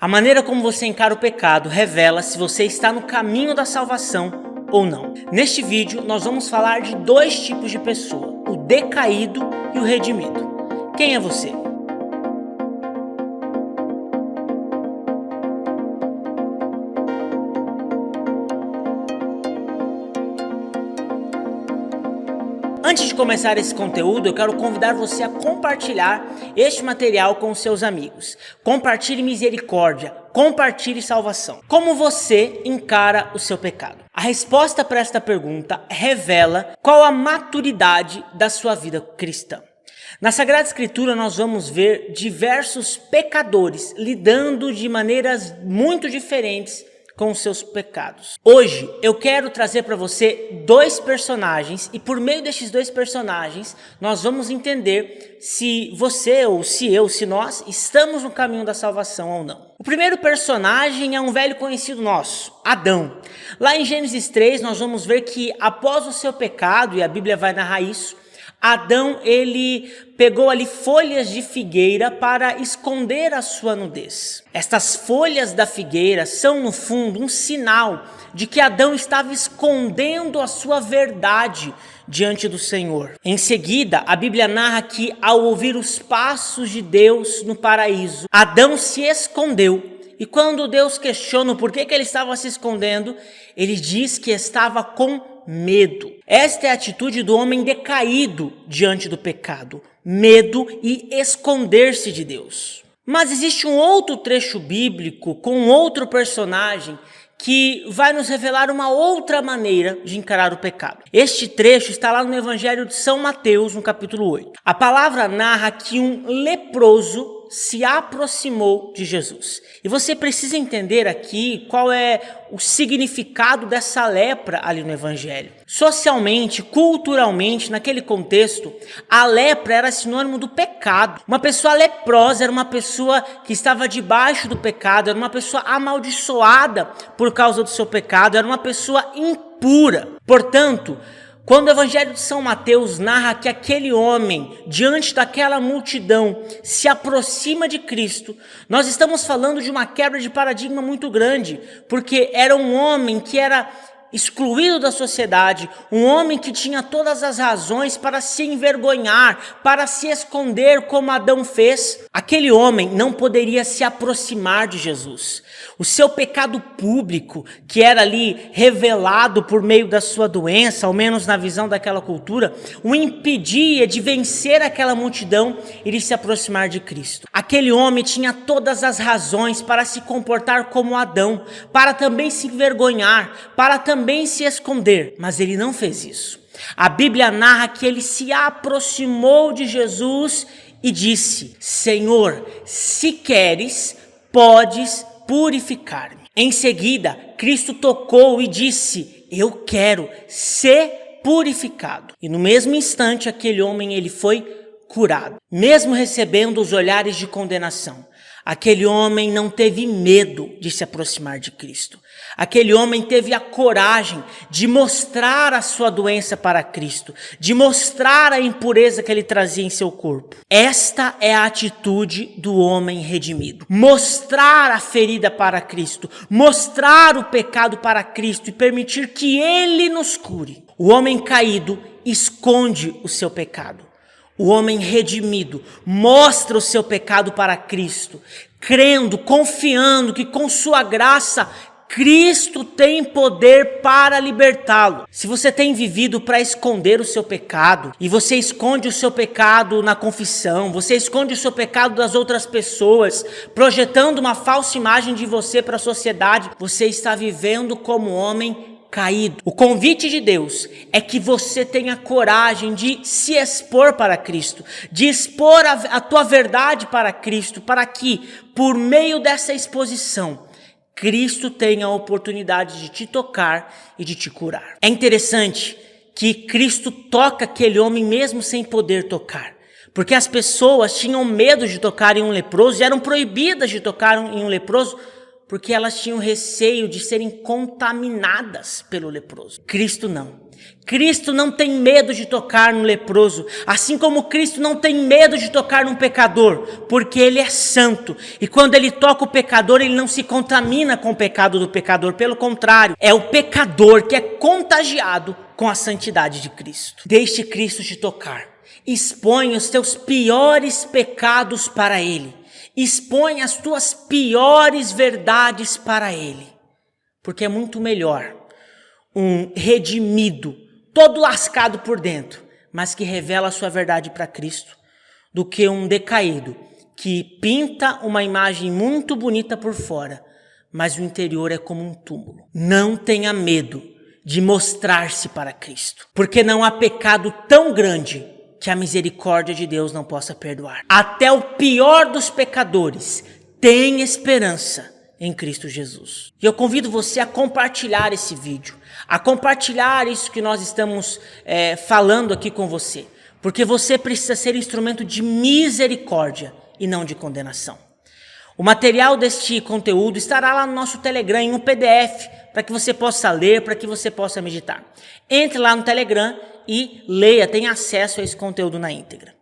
A maneira como você encara o pecado revela se você está no caminho da salvação ou não. Neste vídeo, nós vamos falar de dois tipos de pessoa, o decaído e o redimido. Quem é você? Antes de começar esse conteúdo, eu quero convidar você a compartilhar este material com os seus amigos. Compartilhe misericórdia, compartilhe salvação. Como você encara o seu pecado? A resposta para esta pergunta revela qual a maturidade da sua vida cristã. Na Sagrada Escritura nós vamos ver diversos pecadores lidando de maneiras muito diferentes com os seus pecados. Hoje eu quero trazer para você dois personagens e por meio destes dois personagens nós vamos entender se você ou se eu, se nós estamos no caminho da salvação ou não. O primeiro personagem é um velho conhecido nosso, Adão. Lá em Gênesis 3 nós vamos ver que após o seu pecado, e a Bíblia vai narrar isso, Adão, ele pegou ali folhas de figueira para esconder a sua nudez. Estas folhas da figueira são, no fundo, um sinal de que Adão estava escondendo a sua verdade diante do Senhor. Em seguida, a Bíblia narra que, ao ouvir os passos de Deus no paraíso, Adão se escondeu. E quando Deus questiona por que ele estava se escondendo, ele diz que estava com medo. Esta é a atitude do homem decaído diante do pecado. Medo e esconder-se de Deus. Mas existe um outro trecho bíblico com outro personagem que vai nos revelar uma outra maneira de encarar o pecado. Este trecho está lá no Evangelho de São Mateus, no capítulo 8. A palavra narra que um leproso se aproximou de Jesus. E você precisa entender aqui qual é o significado dessa lepra ali no Evangelho. Socialmente, culturalmente, naquele contexto, a lepra era sinônimo do pecado. Uma pessoa leprosa era uma pessoa que estava debaixo do pecado, era uma pessoa amaldiçoada por causa do seu pecado, era uma pessoa impura. Portanto, quando o Evangelho de São Mateus narra que aquele homem, diante daquela multidão, se aproxima de Cristo, nós estamos falando de uma quebra de paradigma muito grande, porque era um homem que era excluído da sociedade, um homem que tinha todas as razões para se envergonhar, para se esconder como Adão fez. Aquele homem não poderia se aproximar de Jesus. O seu pecado público, que era ali revelado por meio da sua doença, ao menos na visão daquela cultura, o impedia de vencer aquela multidão e de se aproximar de Cristo. Aquele homem tinha todas as razões para se comportar como Adão, para também se envergonhar, para também se esconder, mas ele não fez isso. A Bíblia narra que ele se aproximou de Jesus e disse: Senhor, se queres, podes purificar-me. Em seguida, Cristo tocou e disse: eu quero ser purificado. E no mesmo instante, aquele homem ele foi curado. Mesmo recebendo os olhares de condenação, aquele homem não teve medo de se aproximar de Cristo. Aquele homem teve a coragem de mostrar a sua doença para Cristo, de mostrar a impureza que ele trazia em seu corpo. Esta é a atitude do homem redimido. Mostrar a ferida para Cristo, mostrar o pecado para Cristo e permitir que Ele nos cure. O homem caído esconde o seu pecado. O homem redimido mostra o seu pecado para Cristo, crendo, confiando que com sua graça Cristo tem poder para libertá-lo. Se você tem vivido para esconder o seu pecado, e você esconde o seu pecado na confissão, você esconde o seu pecado das outras pessoas, projetando uma falsa imagem de você para a sociedade, você está vivendo como homem caído. O convite de Deus é que você tenha coragem de se expor para Cristo, de expor a tua verdade para Cristo, para que, por meio dessa exposição, Cristo tenha a oportunidade de te tocar e de te curar. É interessante que Cristo toca aquele homem mesmo sem poder tocar, porque as pessoas tinham medo de tocar em um leproso e eram proibidas de tocar em um leproso, porque elas tinham receio de serem contaminadas pelo leproso. Cristo não. Cristo não tem medo de tocar no leproso, assim como Cristo não tem medo de tocar num pecador, porque ele é santo. E quando ele toca o pecador, ele não se contamina com o pecado do pecador. Pelo contrário, é o pecador que é contagiado com a santidade de Cristo. Deixe Cristo te tocar. Expõe os teus piores pecados para ele. Expõe as tuas piores verdades para ele. Porque é muito melhor um redimido, todo lascado por dentro, mas que revela a sua verdade para Cristo, do que um decaído que pinta uma imagem muito bonita por fora, mas o interior é como um túmulo. Não tenha medo de mostrar-se para Cristo, porque não há pecado tão grande que a misericórdia de Deus não possa perdoar. Até o pior dos pecadores tem esperança em Cristo Jesus. E eu convido você a compartilhar esse vídeo, a compartilhar isso que nós estamos falando aqui com você, porque você precisa ser instrumento de misericórdia e não de condenação. O material deste conteúdo estará lá no nosso Telegram em um PDF, para que você possa ler, para que você possa meditar. Entre lá no Telegram e leia, tenha acesso a esse conteúdo na íntegra.